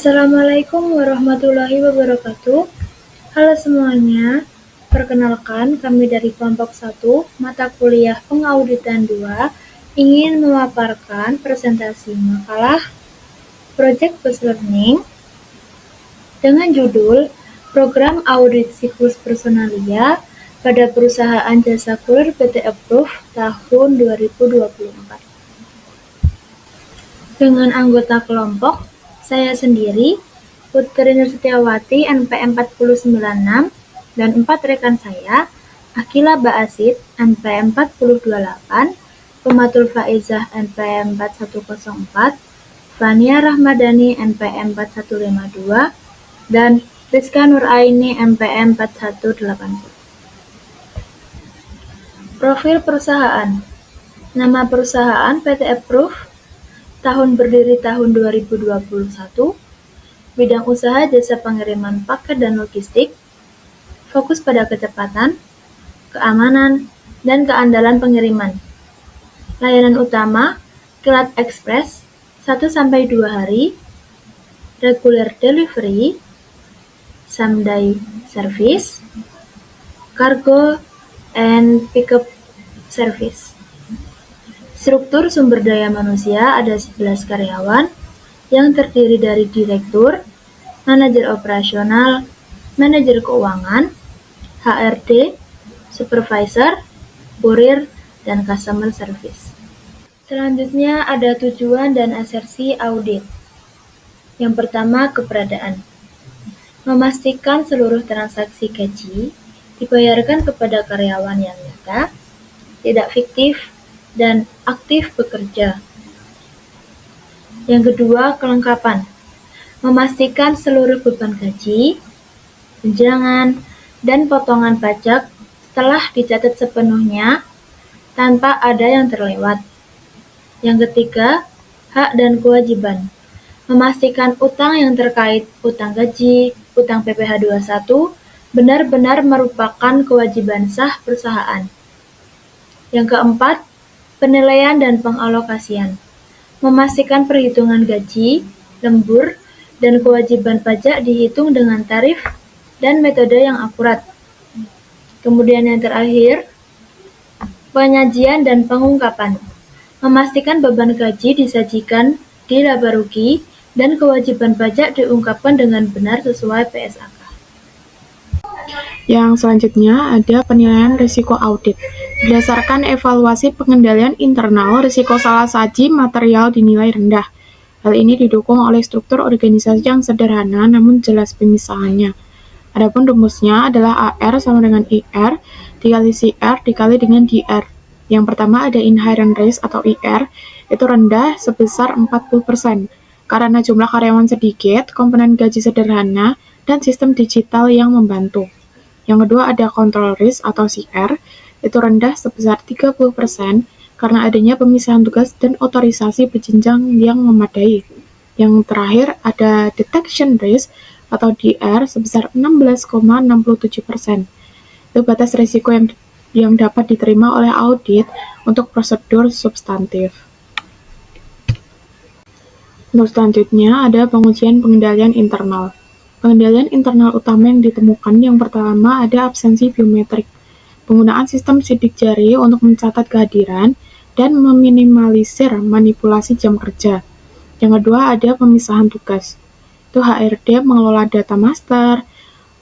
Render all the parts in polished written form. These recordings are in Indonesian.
Assalamualaikum warahmatullahi wabarakatuh. Halo semuanya, perkenalkan kami dari kelompok 1 mata kuliah Pengauditan 2 ingin memaparkan presentasi makalah Project Based Learning dengan judul Program Audit Siklus Personalia pada Perusahaan Jasa Kurir PT Approve tahun 2024. Dengan anggota kelompok, saya sendiri, Putri Nur Setiawati, NPM 4096, dan 4 rekan saya, Akila Baasid, NPM 4028, Pematul Faizah, NPM 4104, Fania Rahmadani, NPM 4152, dan Rizka Nuraini, NPM 4180. Profil perusahaan. Nama perusahaan PT Approve, tahun berdiri tahun 2021, bidang usaha jasa pengiriman paket dan logistik, fokus pada kecepatan, keamanan, dan keandalan pengiriman. Layanan utama, Kilat Express, 1-2 hari, regular delivery, same-day service, cargo, and pickup service. Struktur sumber daya manusia ada 11 karyawan yang terdiri dari direktur, manajer operasional, manajer keuangan, HRD, supervisor, kurir, dan customer service. Selanjutnya ada tujuan dan asersi audit. Yang pertama, keberadaan. Memastikan seluruh transaksi gaji dibayarkan kepada karyawan yang nyata, tidak fiktif, dan aktif bekerja. Yang kedua, kelengkapan. Memastikan seluruh beban gaji, tunjangan, dan potongan pajak telah dicatat sepenuhnya tanpa ada yang terlewat. Yang ketiga, hak dan kewajiban. Memastikan utang yang terkait utang gaji, utang PPh 21 benar-benar merupakan kewajiban sah perusahaan. Yang keempat, penilaian dan pengalokasian. Memastikan perhitungan gaji, lembur, dan kewajiban pajak dihitung dengan tarif dan metode yang akurat. Kemudian yang terakhir, penyajian dan pengungkapan. Memastikan beban gaji disajikan di laba rugi dan kewajiban pajak diungkapkan dengan benar sesuai PSAK. Yang selanjutnya ada penilaian risiko audit. Berdasarkan evaluasi pengendalian internal, risiko salah saji material dinilai rendah. Hal ini didukung oleh struktur organisasi yang sederhana namun jelas pemisahannya. Adapun rumusnya adalah AR sama dengan IR dikali CR dikali dengan DR. Yang pertama ada inherent risk atau IR, itu rendah sebesar 40%. Karena jumlah karyawan sedikit, komponen gaji sederhana, dan sistem digital yang membantu. Yang kedua ada control risk atau CR, itu rendah sebesar 30% karena adanya pemisahan tugas dan otorisasi berjenjang yang memadai. Yang terakhir ada detection risk atau DR sebesar 16,67%. Itu batas risiko yang dapat diterima oleh audit untuk prosedur substantif. Untuk selanjutnya ada pengujian pengendalian internal. Pengendalian internal utama yang ditemukan yang pertama ada absensi biometrik. Penggunaan sistem sidik jari untuk mencatat kehadiran dan meminimalisir manipulasi jam kerja. Yang kedua ada pemisahan tugas. Itu HRD mengelola data master,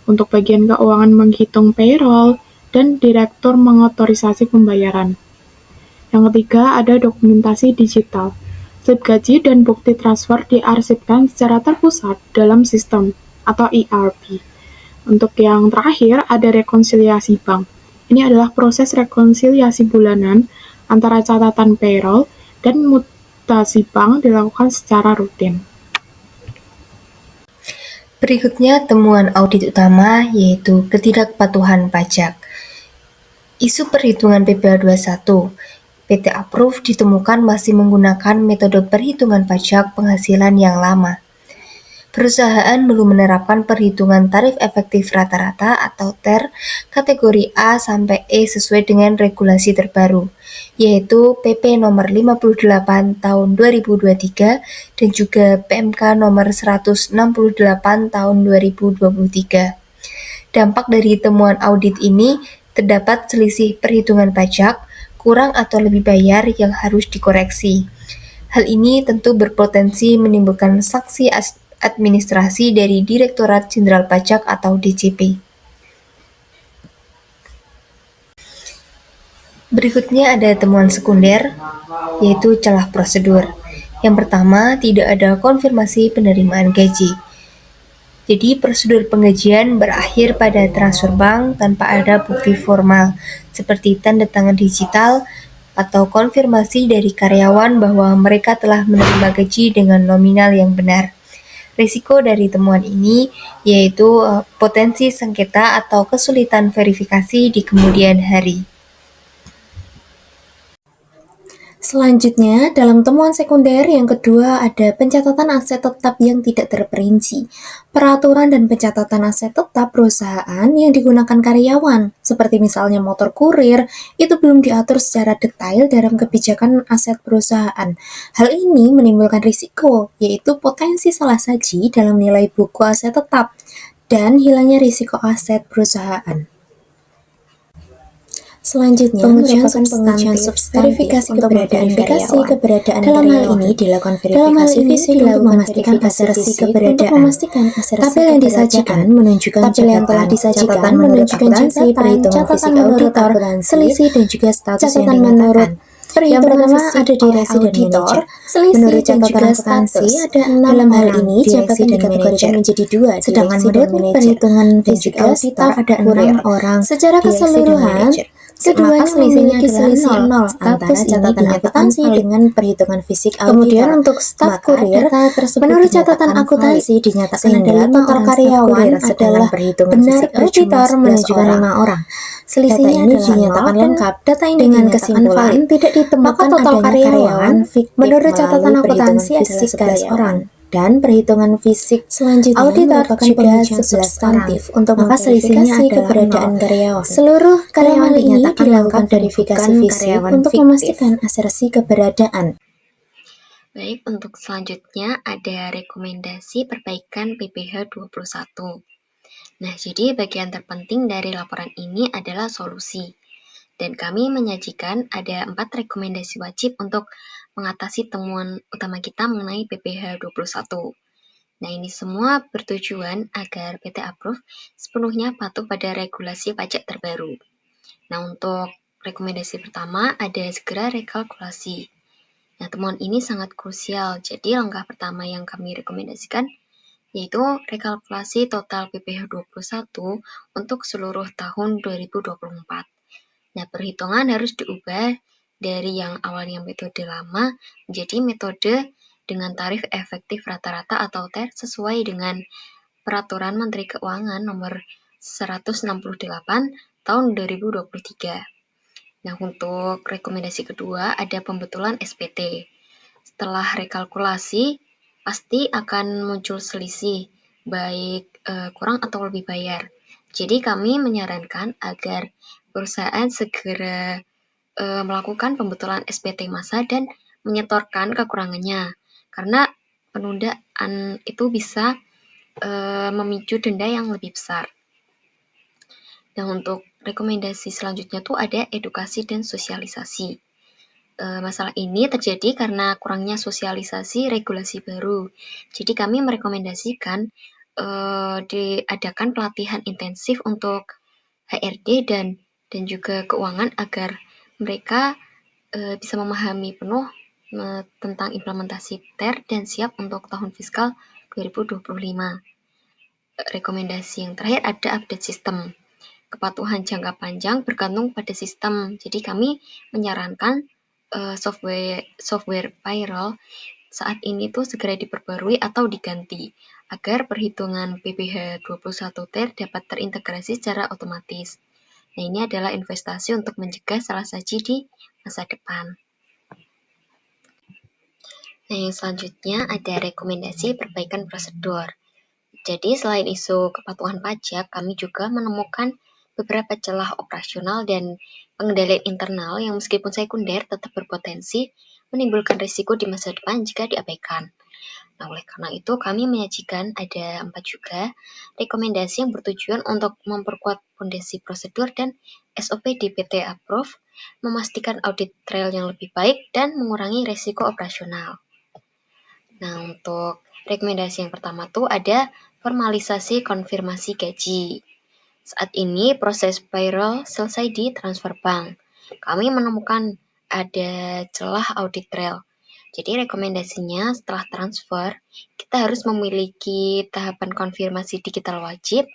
untuk bagian keuangan menghitung payroll, dan direktur mengotorisasi pembayaran. Yang ketiga ada dokumentasi digital. Slip gaji dan bukti transfer diarsipkan secara terpusat dalam sistem atau ERP. Untuk yang terakhir ada rekonsiliasi bank. Ini adalah proses rekonsiliasi bulanan antara catatan payroll dan mutasi bank dilakukan secara rutin. Berikutnya temuan audit utama yaitu ketidakpatuhan pajak. Isu perhitungan PPh 21, PT Approve ditemukan masih menggunakan metode perhitungan pajak penghasilan yang lama. Perusahaan belum menerapkan perhitungan tarif efektif rata-rata atau TER kategori A sampai E sesuai dengan regulasi terbaru, yaitu PP nomor 58 tahun 2023 dan juga PMK nomor 168 tahun 2023. Dampak dari temuan audit ini terdapat selisih perhitungan pajak, kurang atau lebih bayar yang harus dikoreksi. Hal ini tentu berpotensi menimbulkan sanksi administrasi dari Direktorat Jenderal Pajak atau DJP. Berikutnya ada temuan sekunder, yaitu celah prosedur. Yang pertama, tidak ada konfirmasi penerimaan gaji. Jadi prosedur penggajian berakhir pada transfer bank tanpa ada bukti formal, seperti tanda tangan digital atau konfirmasi dari karyawan bahwa mereka telah menerima gaji dengan nominal yang benar. Risiko dari temuan ini yaitu potensi sengketa atau kesulitan verifikasi di kemudian hari. Selanjutnya, dalam temuan sekunder yang kedua ada pencatatan aset tetap yang tidak terperinci. Peraturan dan pencatatan aset tetap perusahaan yang digunakan karyawan, seperti misalnya motor kurir, itu belum diatur secara detail dalam kebijakan aset perusahaan. Hal ini menimbulkan risiko, yaitu potensi salah saji dalam nilai buku aset tetap, dan hilangnya risiko aset perusahaan. Selanjutnya, pengujian substantif verifikasi keberadaan dalam hal ini dilakukan verifikasi fisik untuk memastikan asersi keberadaan. Tabel yang disajikan menunjukkan catatan fisik auditor, selisih dan juga status yang dikatakan. Yang pertama ada direksi dan manajer. Menurut catatan akuntansi ada 6 dalam hal ini jabatan dikategorikan menjadi 2, sedangkan menurut perhitungan fisik auditor ada 6 orang. Secara keseluruhan, keduanya memiliki selisih 0 antara catatan akuntansi dengan perhitungan fisik auditor. Kemudian untuk staf kurir, menurut catatan akuntansi dinyatakan ada 5 orang karyawan adalah benar auditor menunjukkan 5 orang. Selisihnya ini dinyatakan lengkap. Data ini dengan kesimpulan tidak ditemukan total karyawan menurut catatan akuntansi ada 11 orang. Dan perhitungan fisik selanjutnya auditor juga substantif untuk memverifikasi keberadaan karyawan. Seluruh karyawan ini dilakukan verifikasi fisik untuk memastikan asersi keberadaan. Baik, untuk selanjutnya ada rekomendasi perbaikan PPh 21. Nah, jadi bagian terpenting dari laporan ini adalah solusi. Dan kami menyajikan ada 4 rekomendasi wajib untuk mengatasi temuan utama kita mengenai PPh 21. Nah, ini semua bertujuan agar PT Approve sepenuhnya patuh pada regulasi pajak terbaru. Nah, untuk rekomendasi pertama ada segera rekalkulasi. Nah, temuan ini sangat krusial. Jadi, langkah pertama yang kami rekomendasikan yaitu rekalkulasi total PPh 21 untuk seluruh tahun 2024. Nah, perhitungan harus diubah dari yang awalnya metode lama menjadi metode dengan tarif efektif rata-rata atau TER sesuai dengan Peraturan Menteri Keuangan Nomor 168 Tahun 2023. Nah, untuk rekomendasi kedua ada pembetulan SPT. Setelah rekalkulasi, pasti akan muncul selisih, baik kurang atau lebih bayar. Jadi kami menyarankan agar perusahaan segera melakukan pembetulan SPT massa dan menyetorkan kekurangannya, karena penundaan itu bisa memicu denda yang lebih besar. Nah, untuk rekomendasi selanjutnya tuh ada edukasi dan sosialisasi. Masalah ini terjadi karena kurangnya sosialisasi regulasi baru. Jadi kami merekomendasikan diadakan pelatihan intensif untuk HRD dan juga keuangan agar mereka bisa memahami penuh tentang implementasi TER dan siap untuk tahun fiskal 2025. Rekomendasi yang terakhir ada update sistem. Kepatuhan jangka panjang bergantung pada sistem. Jadi kami menyarankan software payroll saat ini tuh segera diperbarui atau diganti agar perhitungan PPh 21 TER dapat terintegrasi secara otomatis. Nah, ini adalah investasi untuk mencegah salah saji di masa depan. Nah, yang selanjutnya ada rekomendasi perbaikan prosedur. Jadi selain isu kepatuhan pajak, kami juga menemukan beberapa celah operasional dan pengendalian internal yang meskipun sekunder tetap berpotensi menimbulkan risiko di masa depan jika diabaikan. Nah, oleh karena itu kami menyajikan ada 4 juga rekomendasi yang bertujuan untuk memperkuat fondasi prosedur dan SOP di PT Approve, memastikan audit trail yang lebih baik, dan mengurangi risiko operasional. Nah, untuk rekomendasi yang pertama tuh ada formalisasi konfirmasi gaji. Saat ini proses payroll selesai di transfer bank. Kami menemukan ada celah audit trail. Jadi rekomendasinya setelah transfer, kita harus memiliki tahapan konfirmasi digital wajib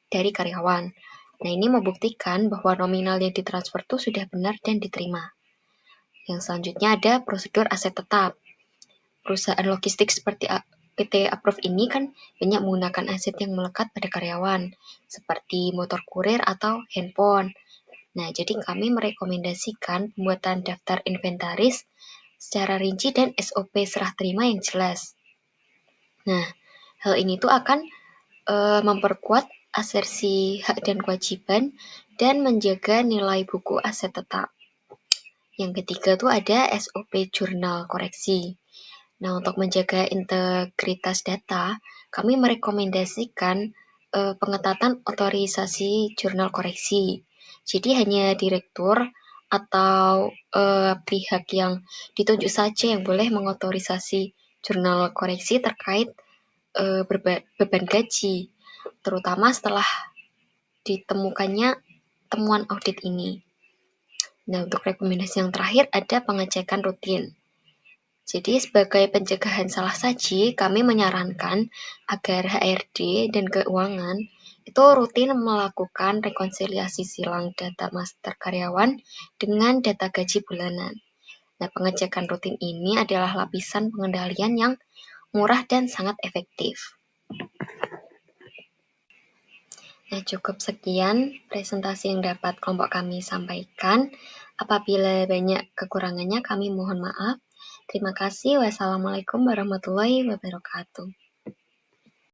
dari karyawan. Nah, ini membuktikan bahwa nominal yang ditransfer itu sudah benar dan diterima. Yang selanjutnya ada prosedur aset tetap. Perusahaan logistik seperti PT Approve ini kan banyak menggunakan aset yang melekat pada karyawan, seperti motor kurir atau handphone. Nah, jadi kami merekomendasikan pembuatan daftar inventaris secara rinci dan SOP serah terima yang jelas. Nah, hal ini tuh akan memperkuat asersi hak dan kewajiban dan menjaga nilai buku aset tetap. Yang ketiga tuh ada SOP jurnal koreksi. Nah, untuk menjaga integritas data, kami merekomendasikan pengetatan otorisasi jurnal koreksi. Jadi hanya direktur atau pihak yang ditunjuk saja yang boleh mengotorisasi jurnal koreksi terkait beban gaji, terutama setelah ditemukannya temuan audit ini. Nah, untuk rekomendasi yang terakhir ada pengecekan rutin. Jadi sebagai pencegahan salah saji, kami menyarankan agar HRD dan keuangan itu rutin melakukan rekonsiliasi silang data master karyawan dengan data gaji bulanan. Nah, pengecekan rutin ini adalah lapisan pengendalian yang murah dan sangat efektif. Nah, cukup sekian presentasi yang dapat kelompok kami sampaikan. Apabila banyak kekurangannya, kami mohon maaf. Terima kasih. Wassalamualaikum warahmatullahi wabarakatuh.